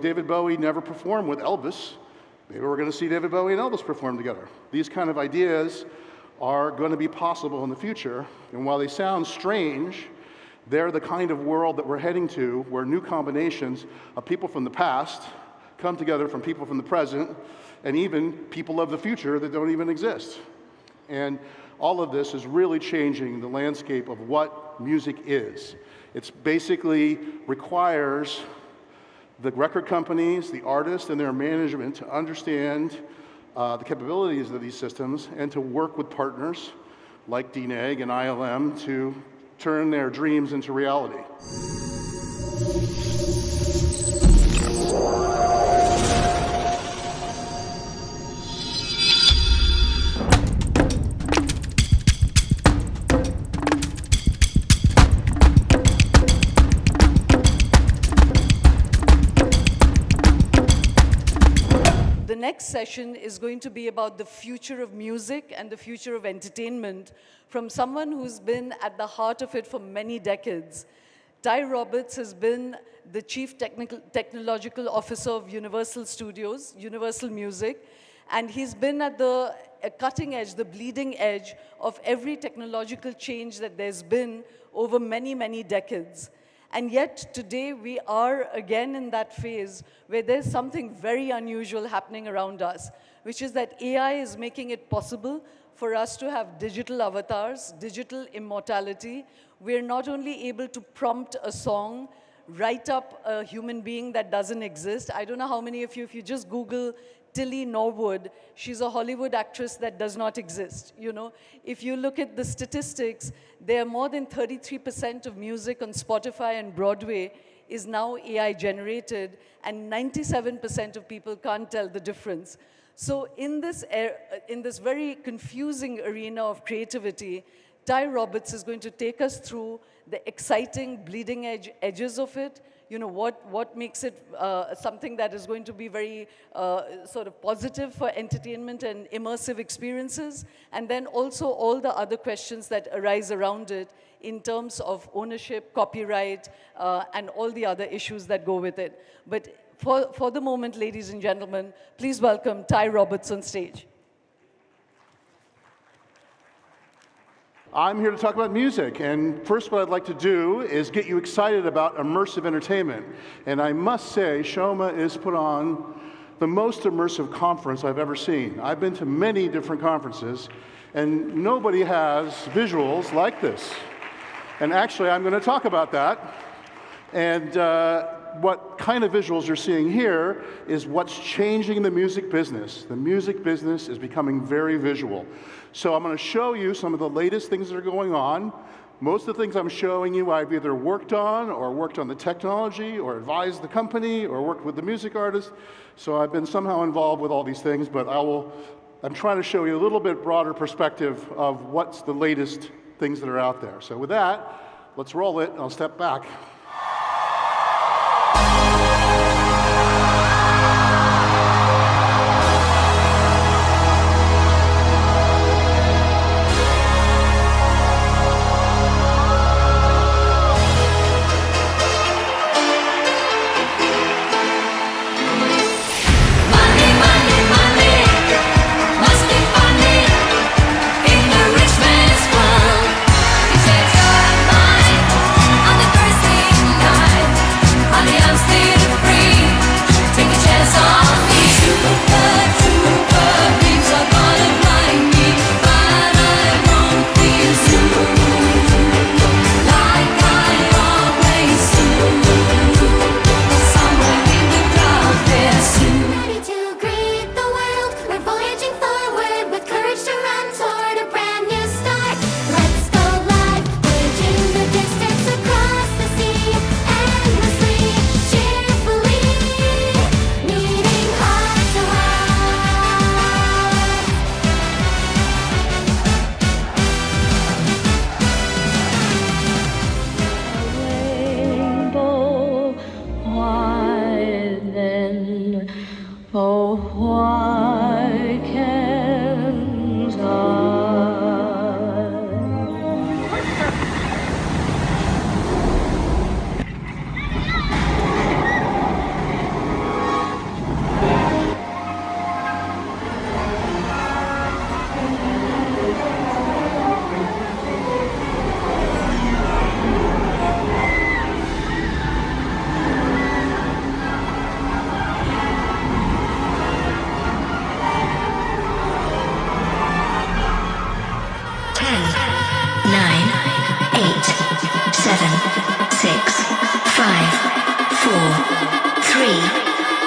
David Bowie never performed with Elvis. Maybe we're going to see David Bowie and Elvis perform together. These kind of ideas are going to be possible in the future, and while they sound strange, they're the kind of world that we're heading to, where new combinations of people from the past come together from people from the present, and even people of the future that don't even exist. And all of this is really changing the landscape of what music is. It's basically requires the record companies, the artists, and their management to understand the capabilities of these systems and to work with partners like DNEG and ILM to turn their dreams into reality. The next session is going to be about the future of music and the future of entertainment from someone who's been at the heart of it for many decades. Ty Roberts has been the Chief Technological Officer of Universal Studios, Universal Music, and he's been at the cutting edge, the bleeding edge of every technological change that there's been over many, many decades. And yet, today, we are again in that phase where there's something very unusual happening around us, which is that AI is making it possible for us to have digital avatars, digital immortality. We're not only able to prompt a song, write up a human being that doesn't exist. I don't know how many of you, if you just Google Tilly Norwood, she's a Hollywood actress that does not exist. You know, if you look at the statistics, there are more than 33% of music on Spotify and Broadway is now AI generated, and 97% of people can't tell the difference. So in this very confusing arena of creativity, Ty Roberts is going to take us through the exciting bleeding edges of it. You know, what makes it something that is going to be very sort of positive for entertainment and immersive experiences, and then also all the other questions that arise around it in terms of ownership, copyright, and all the other issues that go with it. But for the moment, ladies and gentlemen, please welcome Ty Roberts on stage. I'm here to talk about music, and first what I'd like to do is get you excited about immersive entertainment. And I must say, Shoma is put on the most immersive conference I've ever seen. I've been to many different conferences, and nobody has visuals like this. And actually, I'm going to talk about that. And what kind of visuals you're seeing here is what's changing the music business. The music business is becoming very visual. So I'm going to show you some of the latest things that are going on. Most of the things I'm showing you I've either worked on or worked on the technology or advised the company or worked with the music artist. So I've been somehow involved with all these things, but I'm trying to show you a little bit broader perspective of what's the latest things that are out there. So with that, let's roll it. I'll step back.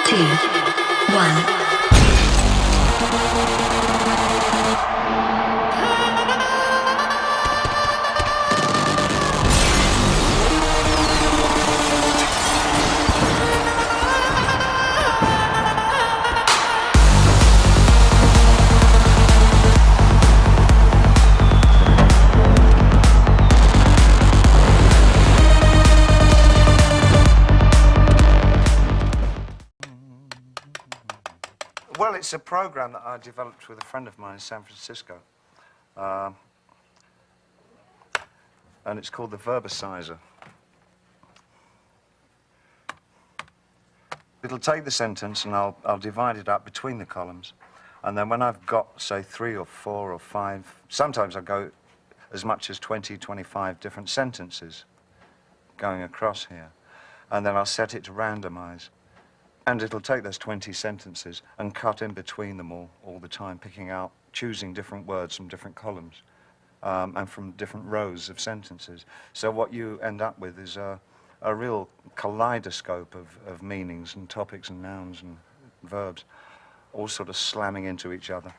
1. Well, it's a program that I developed with a friend of mine in San Francisco. And it's called the verbicizer. It'll take the sentence and I'll divide it up between the columns. And then when I've got, say, 3 or 4 or 5, sometimes I go as much as 20, 25 different sentences going across here. And then I'll set it to randomize. And it'll take those 20 sentences and cut in between them all the time, picking out, choosing different words from different columns and from different rows of sentences. So what you end up with is a real kaleidoscope of meanings and topics and nouns and verbs, all sort of slamming into each other.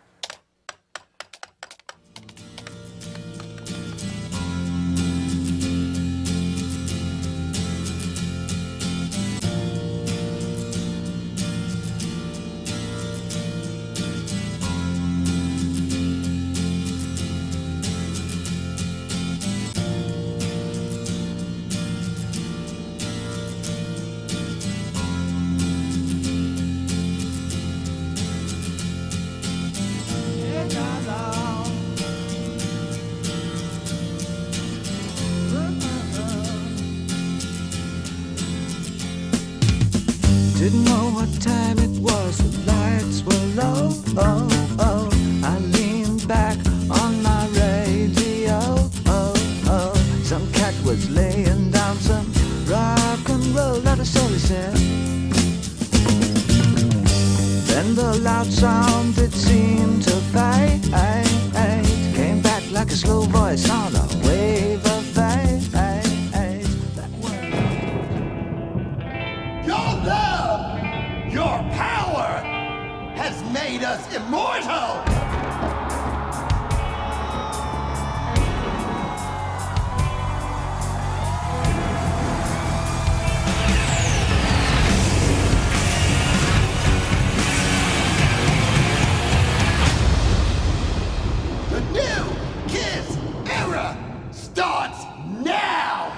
Didn't know what time it was, the lights were low. Oh, oh. I leaned back on my radio. Oh, oh. Some cat was laying down some rock and roll, that is all he said. Then the loud sound, it seemed to fade. Came back like a slow voice on a wave of fade. Your power has made us immortal! The new Kiss era starts now!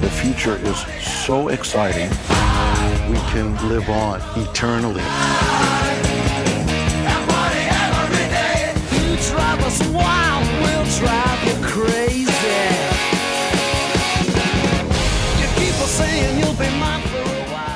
The future is so exciting. We can live on eternally. You drive us wild, we'll drive you crazy. You keep on saying you'll be mine for a while.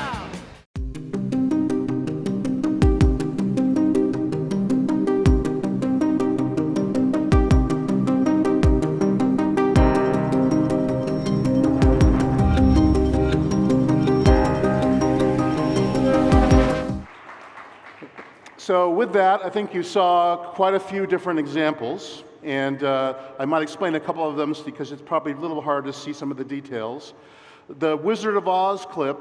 So with that, I think you saw quite a few different examples, and I might explain a couple of them because it's probably a little hard to see some of the details. The Wizard of Oz clip,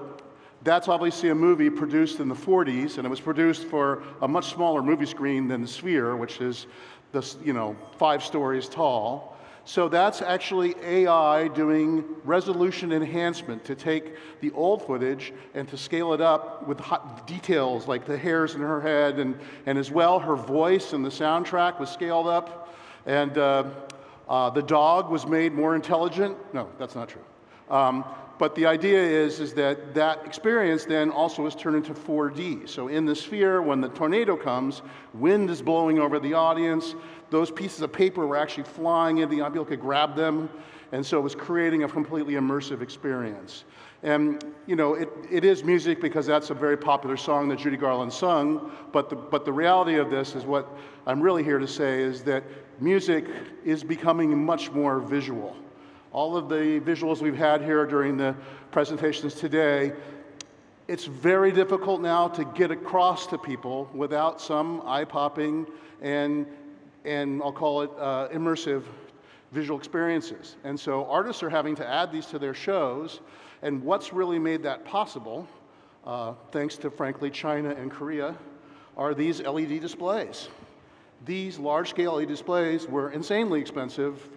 that's obviously a movie produced in the 40s, and it was produced for a much smaller movie screen than the Sphere, which is 5 stories tall. So that's actually AI doing resolution enhancement to take the old footage and to scale it up with details like the hairs in her head, and as well her voice and the soundtrack was scaled up, and the dog was made more intelligent. No, that's not true. But the idea is that that experience then also is turned into 4D. So in the Sphere, when the tornado comes, wind is blowing over the audience. Those pieces of paper were actually flying into the audience. People could grab them. And so it was creating a completely immersive experience. And, it is music because that's a very popular song that Judy Garland sung. But the reality of this is what I'm really here to say is that music is becoming much more visual. All of the visuals we've had here during the presentations today, it's very difficult now to get across to people without some eye-popping and I'll call it immersive visual experiences. And so artists are having to add these to their shows, and what's really made that possible, thanks to, frankly, China and Korea, are these LED displays. These large-scale LED displays were insanely expensive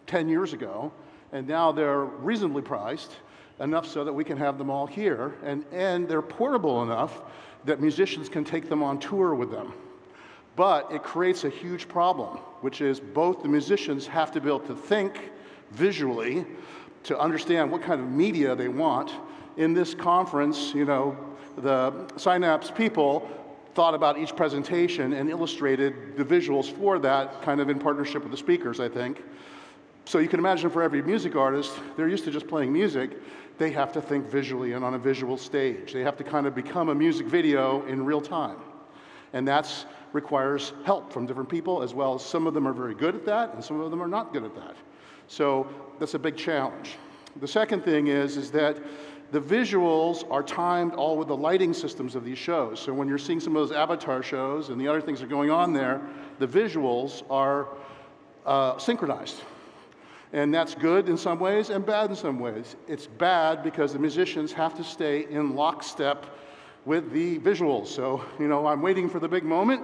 10 years ago, and now they're reasonably priced, enough so that we can have them all here, and they're portable enough that musicians can take them on tour with them. But it creates a huge problem, which is both the musicians have to be able to think visually to understand what kind of media they want. In this conference, you know, the Synapse people thought about each presentation and illustrated the visuals for that, kind of in partnership with the speakers, I think. So you can imagine for every music artist, they're used to just playing music, they have to think visually and on a visual stage. They have to kind of become a music video in real time. And that requires help from different people, as well as some of them are very good at that, and some of them are not good at that. So that's a big challenge. The second thing is that the visuals are timed all with the lighting systems of these shows. So when you're seeing some of those avatar shows and the other things that are going on there, the visuals are synchronized. And that's good in some ways and bad in some ways. It's bad because the musicians have to stay in lockstep with the visuals. So, you know, I'm waiting for the big moment,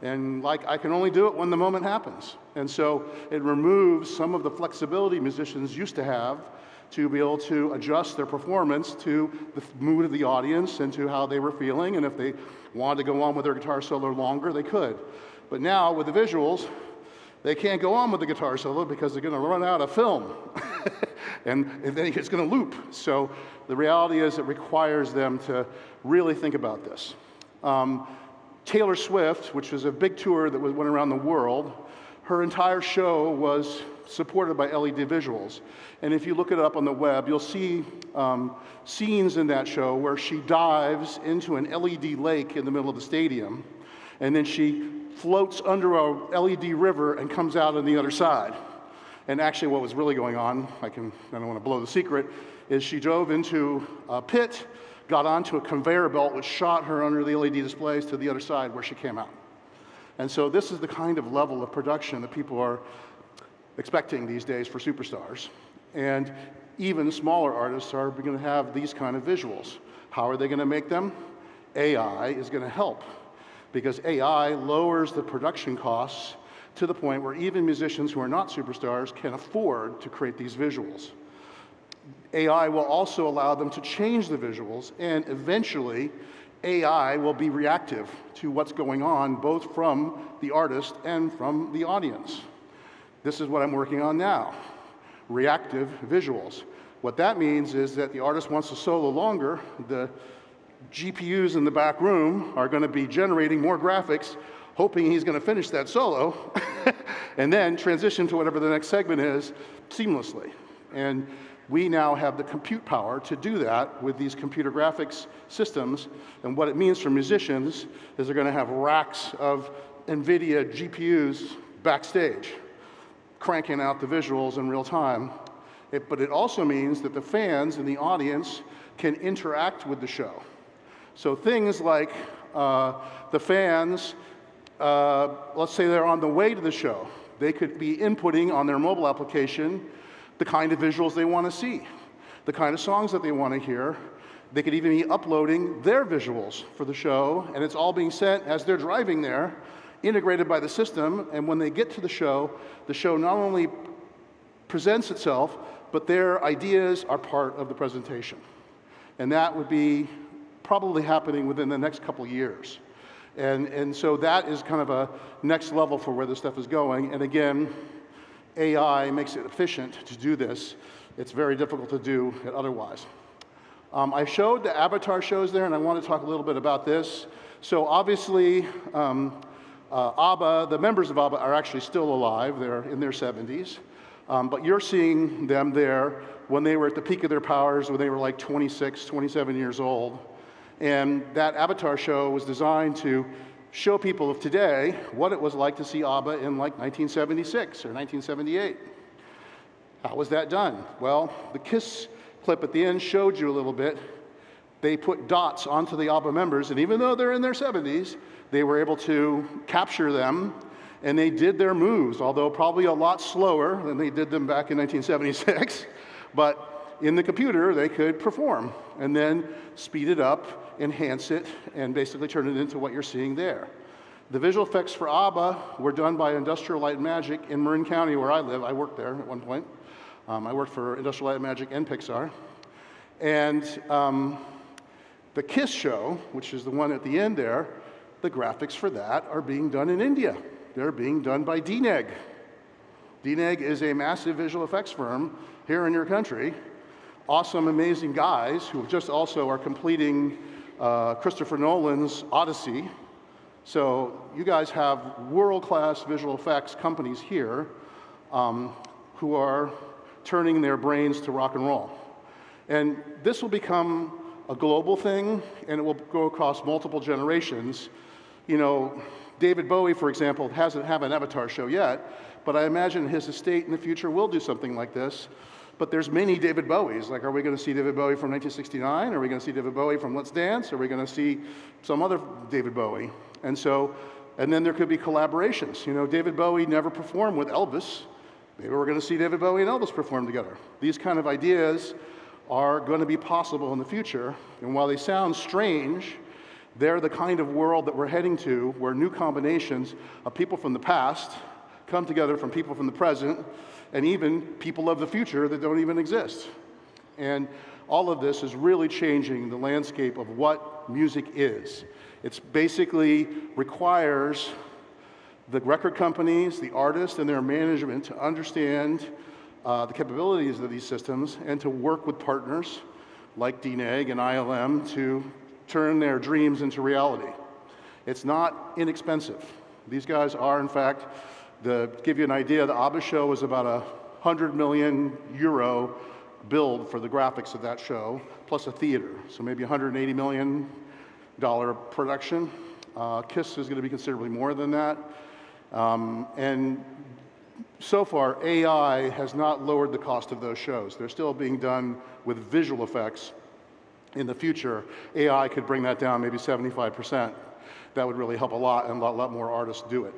and like I can only do it when the moment happens. And so it removes some of the flexibility musicians used to have to be able to adjust their performance to the mood of the audience and to how they were feeling, and if they wanted to go on with their guitar solo longer, they could. But now, with the visuals, they can't go on with the guitar solo because they're going to run out of film, and then it's going to loop. So the reality is it requires them to really think about this. Taylor Swift, which was a big tour that went around the world, her entire show was supported by LED visuals. And if you look it up on the web, you'll see scenes in that show where she dives into an LED lake in the middle of the stadium, and then she floats under a LED river and comes out on the other side. And actually what was really going on, I don't want to blow the secret, is she drove into a pit, got onto a conveyor belt which shot her under the LED displays to the other side where she came out. And so this is the kind of level of production that people are expecting these days for superstars. And even smaller artists are going to have these kind of visuals. How are they going to make them? AI is going to help, because AI lowers the production costs to the point where even musicians who are not superstars can afford to create these visuals. AI will also allow them to change the visuals, and eventually AI will be reactive to what's going on, both from the artist and from the audience. This is what I'm working on now, reactive visuals. What that means is that the artist wants to solo longer, the GPUs in the back room are going to be generating more graphics, hoping he's going to finish that solo, and then transition to whatever the next segment is seamlessly. And we now have the compute power to do that with these computer graphics systems. And what it means for musicians is they're going to have racks of NVIDIA GPUs backstage, cranking out the visuals in real time. But it also means that the fans in the audience can interact with the show. So things like the fans, let's say they're on the way to the show. They could be inputting on their mobile application the kind of visuals they want to see, the kind of songs that they want to hear. They could even be uploading their visuals for the show, and it's all being sent as they're driving there, integrated by the system, and when they get to the show not only presents itself, but their ideas are part of the presentation. And that would be probably happening within the next couple years. And so that is kind of a next level for where this stuff is going. And again, AI makes it efficient to do this. It's very difficult to do it otherwise. I showed the avatar shows there, and I want to talk a little bit about this. So obviously, ABBA, the members of ABBA are actually still alive. They're in their 70s. But you're seeing them there when they were at the peak of their powers, when they were like 26, 27 years old. And that avatar show was designed to show people of today what it was like to see ABBA in like 1976 or 1978. How was that done? Well, the KISS clip at the end showed you a little bit. They put dots onto the ABBA members, and even though they're in their 70s, they were able to capture them and they did their moves, although probably a lot slower than they did them back in 1976. But in the computer, they could perform and then speed it up, enhance it, and basically turn it into what you're seeing there. The visual effects for ABBA were done by Industrial Light and Magic in Marin County, where I live. I worked there at one point. I worked for Industrial Light and Magic and Pixar. And the KISS show, which is the one at the end there, the graphics for that are being done in India. They're being done by DNEG. DNEG is a massive visual effects firm here in your country. Awesome, amazing guys who just also are completing Christopher Nolan's Odyssey. So you guys have world-class visual effects companies here who are turning their brains to rock and roll. And this will become a global thing, and it will go across multiple generations. You know, David Bowie, for example, hasn't had an Avatar show yet, but I imagine his estate in the future will do something like this. But there's many David Bowies. Like, are we going to see David Bowie from 1969? Are we going to see David Bowie from Let's Dance? Are we going to see some other David Bowie? And so, and then there could be collaborations. You know, David Bowie never performed with Elvis. Maybe we're going to see David Bowie and Elvis perform together. These kind of ideas are going to be possible in the future. And while they sound strange, they're the kind of world that we're heading to, where new combinations of people from the past come together from people from the present, and even people of the future that don't even exist. And all of this is really changing the landscape of what music is. It's basically requires the record companies, the artists, and their management to understand the capabilities of these systems and to work with partners like DNEG and ILM to turn their dreams into reality. It's not inexpensive. These guys are, in fact, to give you an idea, the ABBA show was about €100 million build for the graphics of that show, plus a theater, so maybe $180 million production. KISS is going to be considerably more than that. And so far, AI has not lowered the cost of those shows. They're still being done with visual effects. In the future, AI could bring that down maybe 75%. That would really help a lot, and a lot more artists do it.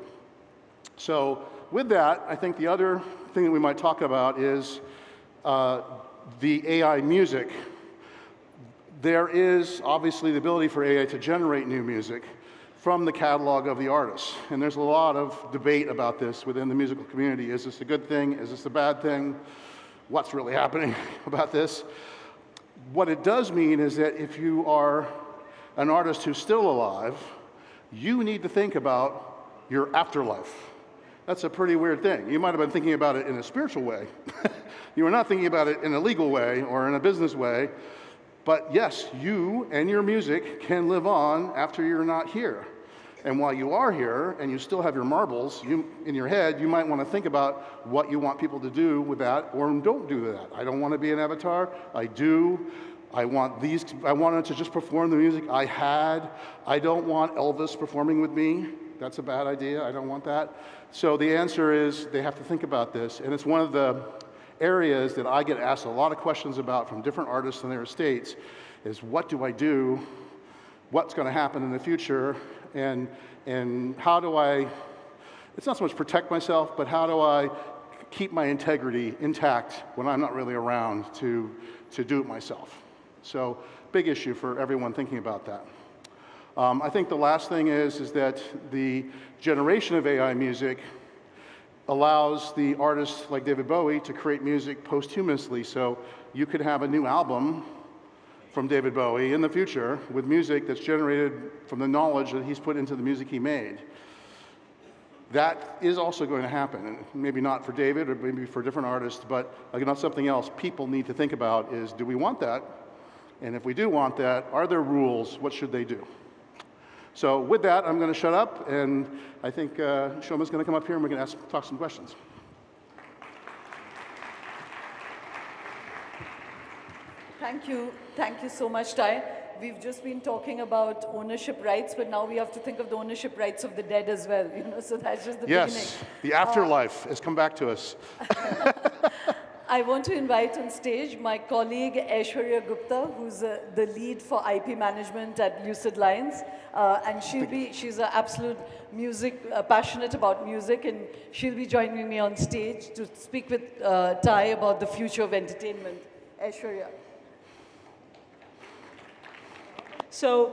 So with that, I think the other thing that we might talk about is the AI music. There is obviously the ability for AI to generate new music from the catalog of the artists. And there's a lot of debate about this within the musical community. Is this a good thing? Is this a bad thing? What's really happening about this? What it does mean is that if you are an artist who's still alive, you need to think about your afterlife. That's a pretty weird thing. You might have been thinking about it in a spiritual way. You were not thinking about it in a legal way or in a business way. But yes, you and your music can live on after you're not here. And while you are here and you still have your marbles in your head, you might want to think about what you want people to do with that, or don't do that. I don't want to be an avatar. I do. I wanted to just perform the music I had. I don't want Elvis performing with me. That's a bad idea. I don't want that. So the answer is they have to think about this. And it's one of the areas that I get asked a lot of questions about from different artists and their estates is, what do I do? What's going to happen in the future? And how do I, it's not so much protect myself, but how do I keep my integrity intact when I'm not really around to do it myself? So big issue for everyone thinking about that. I think the last thing is that the generation of AI music allows the artists like David Bowie to create music posthumously. So you could have a new album from David Bowie in the future with music that's generated from the knowledge that he's put into the music he made. That is also going to happen, and maybe not for David or maybe for different artists, but again, not something else people need to think about is, do we want that? And if we do want that, are there rules? What should they do? So with that, I'm going to shut up, and I think Shoma's going to come up here and we can talk some questions. Thank you. Thank you so much, Ty. We've just been talking about ownership rights, but now we have to think of the ownership rights of the dead as well. So that's just the beginning. Yes, the afterlife has come back to us. I want to invite on stage my colleague Aishwarya Gupta, who's the lead for IP management at Lucid Lines. And she's an absolute passionate about music, and she'll be joining me on stage to speak with Ty about the future of entertainment. Aishwarya. So,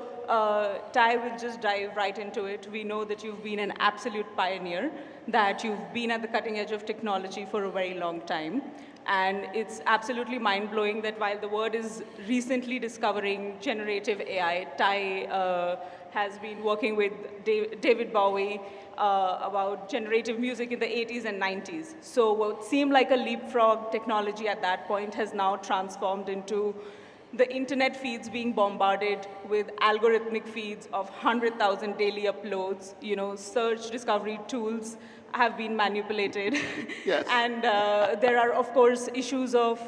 Ty, will just dive right into it. We know that you've been an absolute pioneer, that you've been at the cutting edge of technology for a very long time. And it's absolutely mind-blowing that while the world is recently discovering generative AI, Ty has been working with David Bowie about generative music in the 80s and 90s. So what seemed like a leapfrog technology at that point has now transformed into the internet feeds being bombarded with algorithmic feeds of 100,000 daily uploads. You know, search discovery tools have been manipulated. Yes. And there are, of course, issues of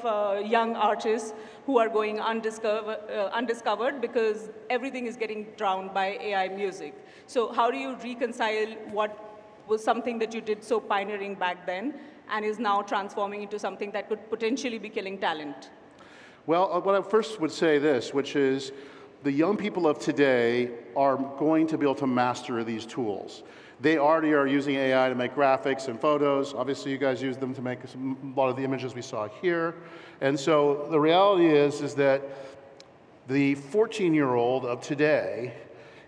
young artists who are going undiscovered because everything is getting drowned by AI music. So how do you reconcile what was something that you did so pioneering back then and is now transforming into something that could potentially be killing talent? Well, what I first would say this, which is the young people of today are going to be able to master these tools. They already are using AI to make graphics and photos. Obviously, you guys use them to make a lot of the images we saw here. And so the reality is that the 14-year-old of today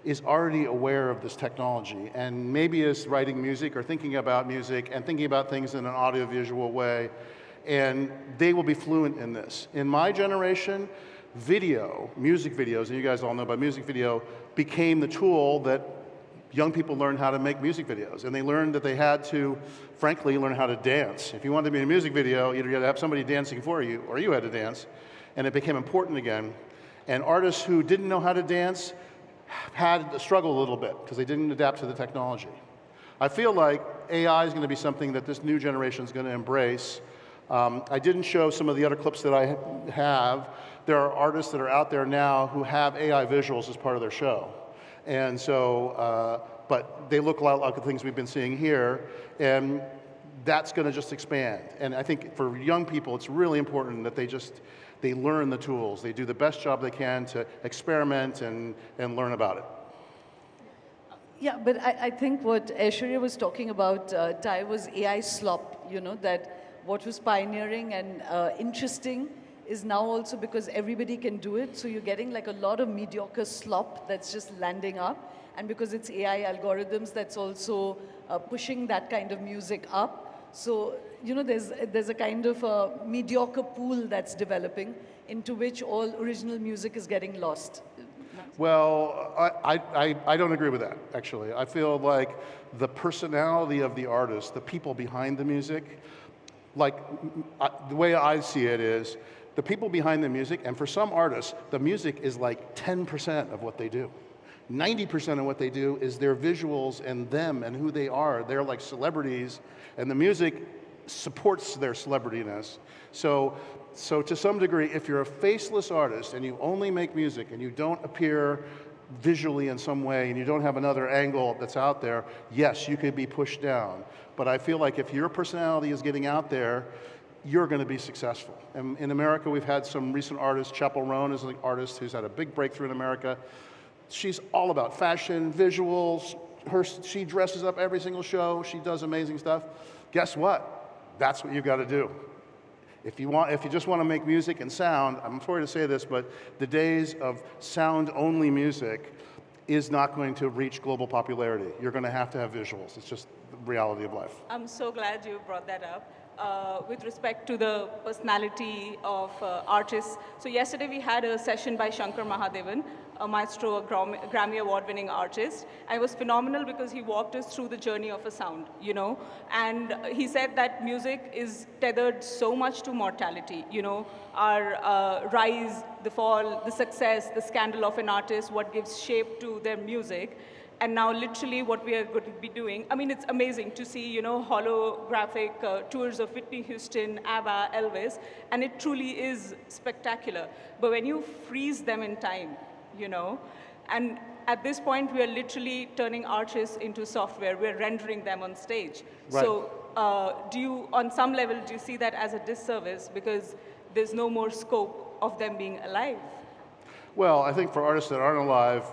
is already aware of this technology and maybe is writing music or thinking about music and thinking about things in an audiovisual way. And they will be fluent in this. In my generation, video, music videos, and you guys all know about music video, became the tool that young people learned how to make music videos. And they learned that they had to, frankly, learn how to dance. If you wanted to be in a music video, either you had to have somebody dancing for you, or you had to dance. And it became important again. And artists who didn't know how to dance had to struggle a little bit because they didn't adapt to the technology. I feel like AI is going to be something that this new generation is going to embrace. I didn't show some of the other clips that I have. There are artists that are out there now who have AI visuals as part of their show. And so, but they look a lot like the things we've been seeing here, and that's going to just expand. And I think for young people, it's really important that they learn the tools. They do the best job they can to experiment and learn about it. Yeah, but I think what Aishwarya was talking about, Ty, was AI slop, you know, that what was pioneering and interesting is now also because everybody can do it. So you're getting like a lot of mediocre slop that's just landing up. And because it's AI algorithms, that's also pushing that kind of music up. So, you know, there's a kind of a mediocre pool that's developing into which all original music is getting lost. Well, I don't agree with that, actually. I feel like the personality of the artist, the people behind the music, like the way I see it is the people behind the music, and for some artists, the music is like 10% of what they do. 90% of what they do is their visuals and them and who they are. They're like celebrities, and the music supports their celebrityness. So to some degree, if you're a faceless artist and you only make music and you don't appear visually in some way and you don't have another angle that's out there, yes, you could be pushed down. But I feel like if your personality is getting out there, you're going to be successful. And in America, we've had some recent artists. Chappell Roan is an artist who's had a big breakthrough in America. She's all about fashion, visuals. She dresses up every single show. She does amazing stuff. Guess what? That's what you've got to do. If you just want to make music and sound, I'm sorry to say this, but the days of sound-only music is not going to reach global popularity. You're going to have visuals. It's just the reality of life. I'm so glad you brought that up. With respect to the personality of artists. So yesterday we had a session by Shankar Mahadevan, a maestro, a Grammy Award-winning artist. And it was phenomenal because he walked us through the journey of a sound, you know. And he said that music is tethered so much to mortality, you know. Our rise, the fall, the success, the scandal of an artist, what gives shape to their music. And now literally what we are going to be doing, I mean, it's amazing to see, you know, holographic tours of Whitney Houston, ABBA, Elvis, and it truly is spectacular. But when you freeze them in time, you know, and at this point we are literally turning artists into software, we're rendering them on stage. Right. So do you, on some level, do you see that as a disservice because there's no more scope of them being alive? Well, I think for artists that aren't alive,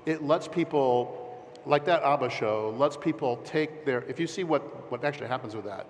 it lets people, like that ABBA show, lets people take their, if you see what actually happens with that,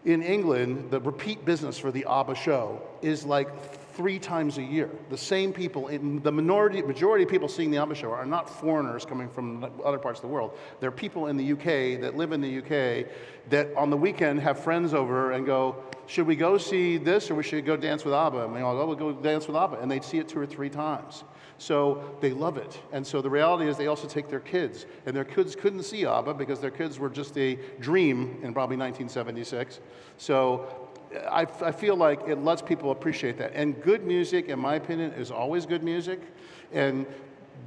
in England, the repeat business for the ABBA show is like 3 times a year. The same people, the majority of people seeing the ABBA show are not foreigners coming from other parts of the world. They're people in the UK that live in the UK that on the weekend have friends over and go, should we go see this or we should go dance with ABBA? And we all go, we'll go dance with ABBA. And they'd see it 2 or 3 times. So they love it. And so the reality is they also take their kids. And their kids couldn't see ABBA because their kids were just a dream in probably 1976. So I feel like it lets people appreciate that. And good music, in my opinion, is always good music. And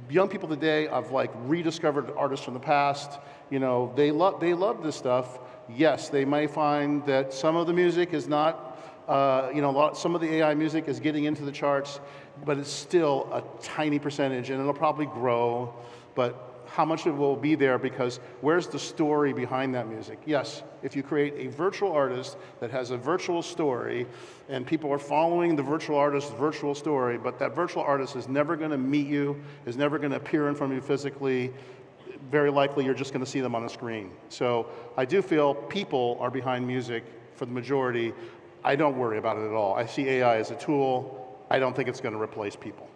young people today, I've like rediscovered artists from the past. You know, they love this stuff. Yes, they may find that some of the music is not, some of the AI music is getting into the charts, but it's still a tiny percentage, and it'll probably grow. But how much of it will be there, because where's the story behind that music? Yes, if you create a virtual artist that has a virtual story and people are following the virtual artist's virtual story, but that virtual artist is never going to meet you, is never going to appear in front of you physically, very likely you're just going to see them on a screen. So I do feel people are behind music for the majority. I don't worry about it at all. I see AI as a tool. I don't think it's going to replace people.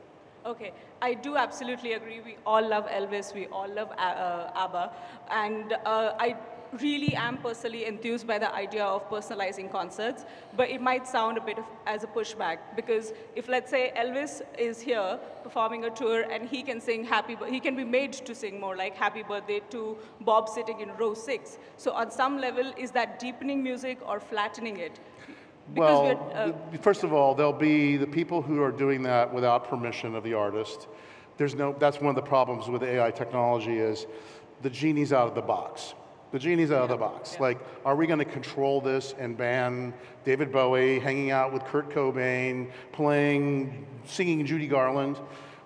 Okay, I do absolutely agree. We all love Elvis, we all love ABBA, and I really am personally enthused by the idea of personalizing concerts, but it might sound a bit as a pushback, because if, let's say, Elvis is here performing a tour and he can sing he can be made to sing more like Happy Birthday to Bob sitting in row 6. So on some level, is that deepening music or flattening it? Well, first of all, there'll be the people who are doing that without permission of the artist. That's one of the problems with AI technology is the genie's out of the box. The genie's out of the box. Yeah. Like, are we going to control this and ban David Bowie hanging out with Kurt Cobain, singing Judy Garland?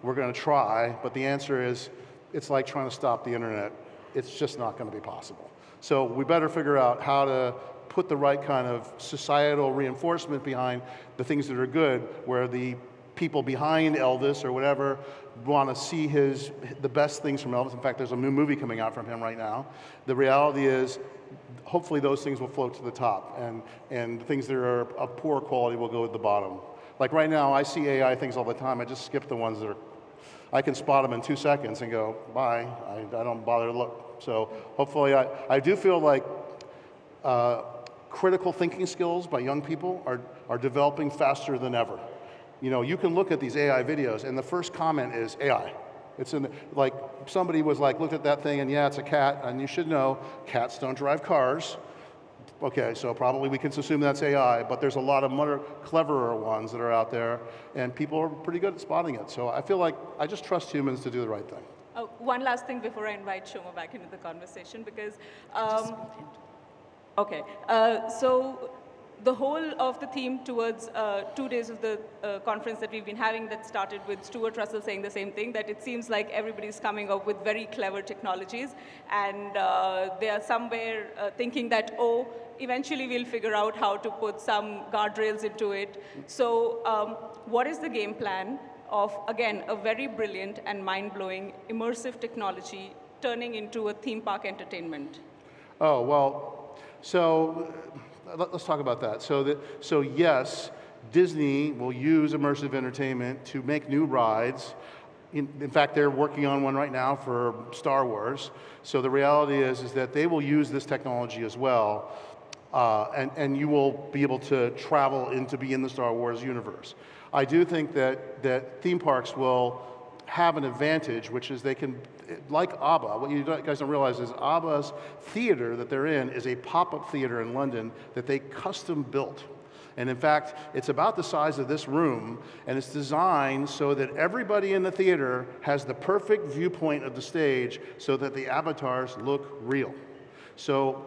We're going to try, but the answer is, it's like trying to stop the internet. It's just not going to be possible. So we better figure out how to put the right kind of societal reinforcement behind the things that are good, where the people behind Elvis or whatever want to see the best things from Elvis. In fact, there's a new movie coming out from him right now. The reality is, hopefully those things will float to the top, and things that are of poor quality will go at the bottom. Like right now, I see AI things all the time. I just skip the ones that I can spot them in 2 seconds and go, bye. I don't bother to look. So hopefully, I do feel like critical thinking skills by young people are developing faster than ever. You know, you can look at these AI videos and the first comment is AI. It's like somebody was like, looked at that thing and yeah, it's a cat, and you should know cats don't drive cars. Okay, so probably we can assume that's AI, but there's a lot of more cleverer ones that are out there, and people are pretty good at spotting it. So I feel like I just trust humans to do the right thing. One last thing before I invite Shoma back into the conversation, because okay, so the whole of the theme towards 2 days of the conference that we've been having, that started with Stuart Russell saying the same thing, that it seems like everybody's coming up with very clever technologies, and they are somewhere thinking that, oh, eventually we'll figure out how to put some guardrails into it. So what is the game plan of, again, a very brilliant and mind-blowing immersive technology turning into a theme park entertainment? Oh, well, so let's talk about that. So yes, Disney will use immersive entertainment to make new rides. In fact, they're working on one right now for Star Wars. So the reality is that they will use this technology as well, and you will be able to travel to be in the Star Wars universe. I do think that theme parks will have an advantage, which is they can, like ABBA, what you guys don't realize is ABBA's theater that they're in is a pop-up theater in London that they custom built. And in fact, it's about the size of this room, and it's designed so that everybody in the theater has the perfect viewpoint of the stage so that the avatars look real. So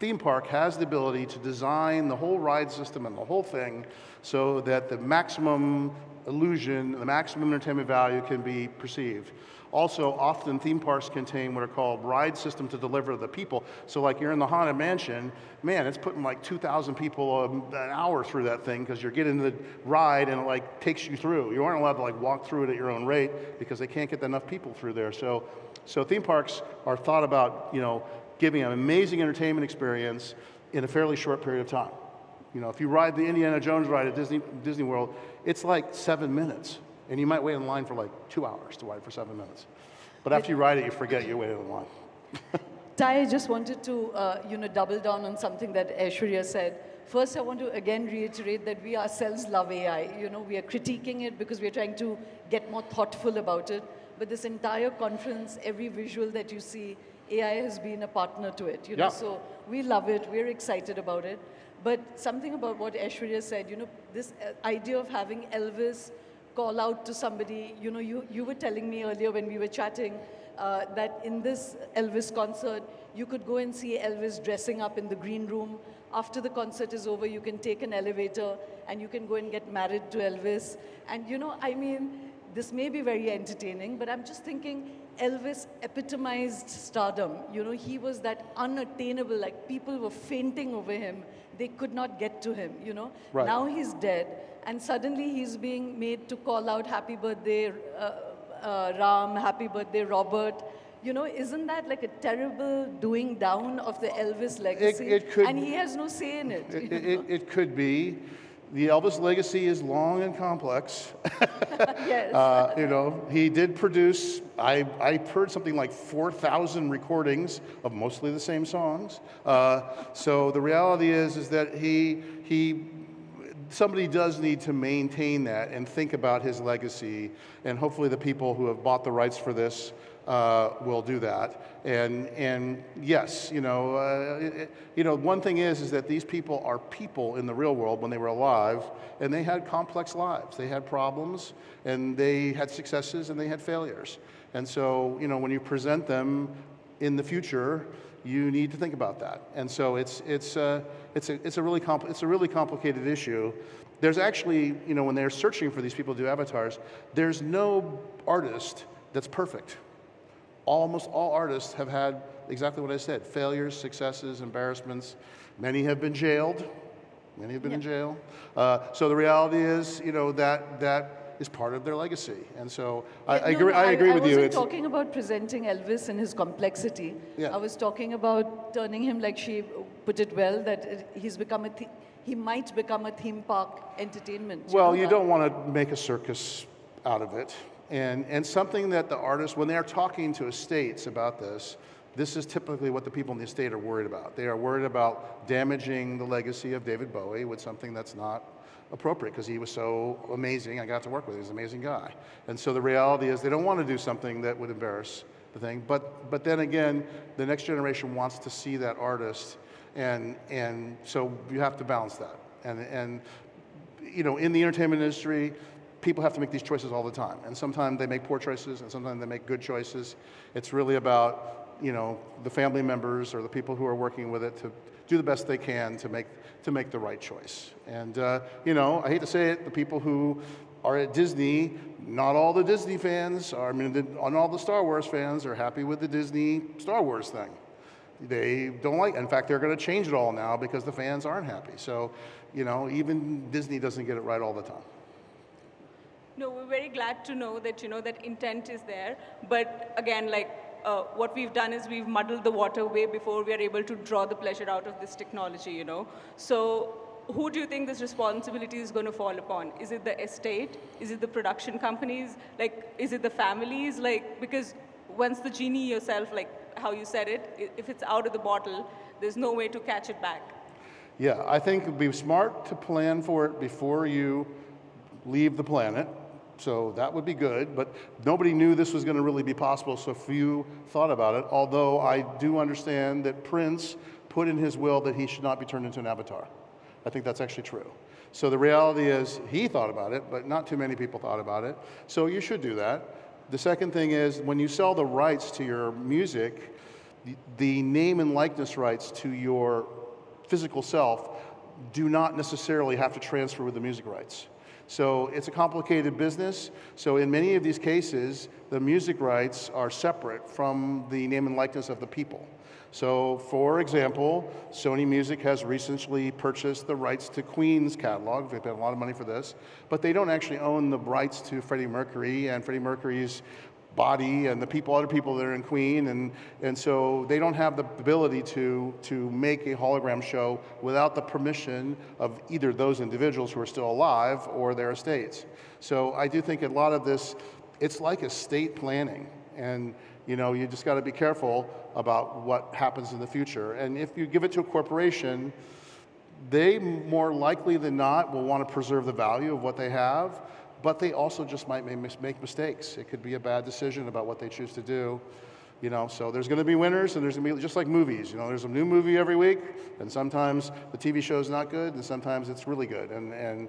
theme park has the ability to design the whole ride system and the whole thing so that the maximum illusion, the maximum entertainment value can be perceived. Also, often theme parks contain what are called ride system to deliver to the people. So like you're in the Haunted Mansion, man, it's putting like 2,000 people an hour through that thing because you're getting the ride and it like takes you through. You aren't allowed to like walk through it at your own rate because they can't get enough people through there. So theme parks are thought about, you know, giving an amazing entertainment experience in a fairly short period of time. You know, if you ride the Indiana Jones ride at Disney World, it's like 7 minutes. And you might wait in line for like 2 hours to ride for 7 minutes. But after you ride it, you forget you waited in line. Ty, I just wanted to double down on something that Aishwarya said. First, I want to again reiterate that we ourselves love AI. You know, we are critiquing it because we're trying to get more thoughtful about it. But this entire conference, every visual that you see, AI has been a partner to it. You know, so we love it. We're excited about it. But something about what Aishwarya said, you know, this idea of having Elvis call out to somebody, you know, you were telling me earlier when we were chatting that in this Elvis concert, you could go and see Elvis dressing up in the green room. After the concert is over, you can take an elevator and you can go and get married to Elvis. And, you know, I mean, this may be very entertaining, but I'm just thinking Elvis epitomized stardom. You know, he was that unattainable, like people were fainting over him. They could not get to him, you know. Right. Now he's dead. And suddenly he's being made to call out happy birthday Ram, happy birthday Robert. You know, isn't that like a terrible doing down of the Elvis legacy? It could, and he has no say in it. It could be. The Elvis legacy is long and complex. Yes. You know, he did produce, I heard something like 4,000 recordings of mostly the same songs. So the reality is that somebody does need to maintain that and think about his legacy, and hopefully the people who have bought the rights for this will do that. And yes, you know, one thing is that these people are people in the real world when they were alive, and they had complex lives. They had problems, and they had successes, and they had failures. And so, you know, when you present them in the future, you need to think about that. And so it's a really complicated issue. There's actually, you know, when they're searching for these people to do avatars, there's no artist that's perfect. Almost all artists have had exactly what I said: failures, successes, embarrassments. Many have been jailed. Many have been in jail. So the reality is, you know, that is part of their legacy. And so I agree with you. I wasn't talking about presenting Elvis in his complexity. Yeah. I was talking about turning him, like she put it well, that he might become a theme park entertainment. Well, you don't want to make a circus out of it. And something that the artists, when they're talking to estates about this is typically what the people in the estate are worried about. They are worried about damaging the legacy of David Bowie with something that's not appropriate, because he was so amazing. I got to work with him. He was an amazing guy. And so the reality is they don't want to do something that would embarrass the thing. But then again, the next generation wants to see that artist, and so you have to balance that. And you know, in the entertainment industry, people have to make these choices all the time. And sometimes they make poor choices, and sometimes they make good choices. It's really about, you know, the family members or the people who are working with it to do the best they can to make the right choice. And you know, I hate to say it, the people who are at Disney, not all the Disney fans are, not all the Star Wars fans are happy with the Disney Star Wars thing. They don't like, in fact, they're going to change it all now because the fans aren't happy. So, you know, even Disney doesn't get it right all the time. No, we're very glad to know that, you know, that intent is there. But again, like, what we've done is we've muddled the water way before we are able to draw the pleasure out of this technology, you know. So who do you think this responsibility is going to fall upon? Is it the estate? Is it the production companies? Like, is it the families? Like, because once the genie yourself, like how you said it, if it's out of the bottle, there's no way to catch it back. Yeah, I think it'd be smart to plan for it before you leave the planet. So that would be good, but nobody knew this was going to really be possible, so few thought about it, although I do understand that Prince put in his will that he should not be turned into an avatar. I think that's actually true. So the reality is he thought about it, but not too many people thought about it, so you should do that. The second thing is, when you sell the rights to your music, the name and likeness rights to your physical self do not necessarily have to transfer with the music rights. So it's a complicated business. So in many of these cases, the music rights are separate from the name and likeness of the people. So for example, Sony Music has recently purchased the rights to Queen's catalog. They've paid a lot of money for this, but they don't actually own the rights to Freddie Mercury and Freddie Mercury's body and the people, other people that are in Queen, and so they don't have the ability to make a hologram show without the permission of either those individuals who are still alive or their estates. So I do think a lot of this, it's like estate planning, and you know, you just got to be careful about what happens in the future. And if you give it to a corporation, they more likely than not will want to preserve the value of what they have, but they also just might make mistakes. It could be a bad decision about what they choose to do. You know, so there's going to be winners, and there's going to be, just like movies, you know, there's a new movie every week, and sometimes the TV show is not good, and sometimes it's really good, and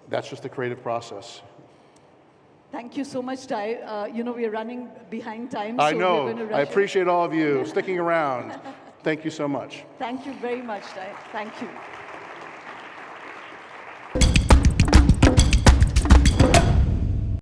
that's just the creative process. Thank you so much, Ty. You know, we're running behind time. I so know. we're going to I rush appreciate all of you sticking around. Thank you so much. Thank you very much, Ty. Thank you.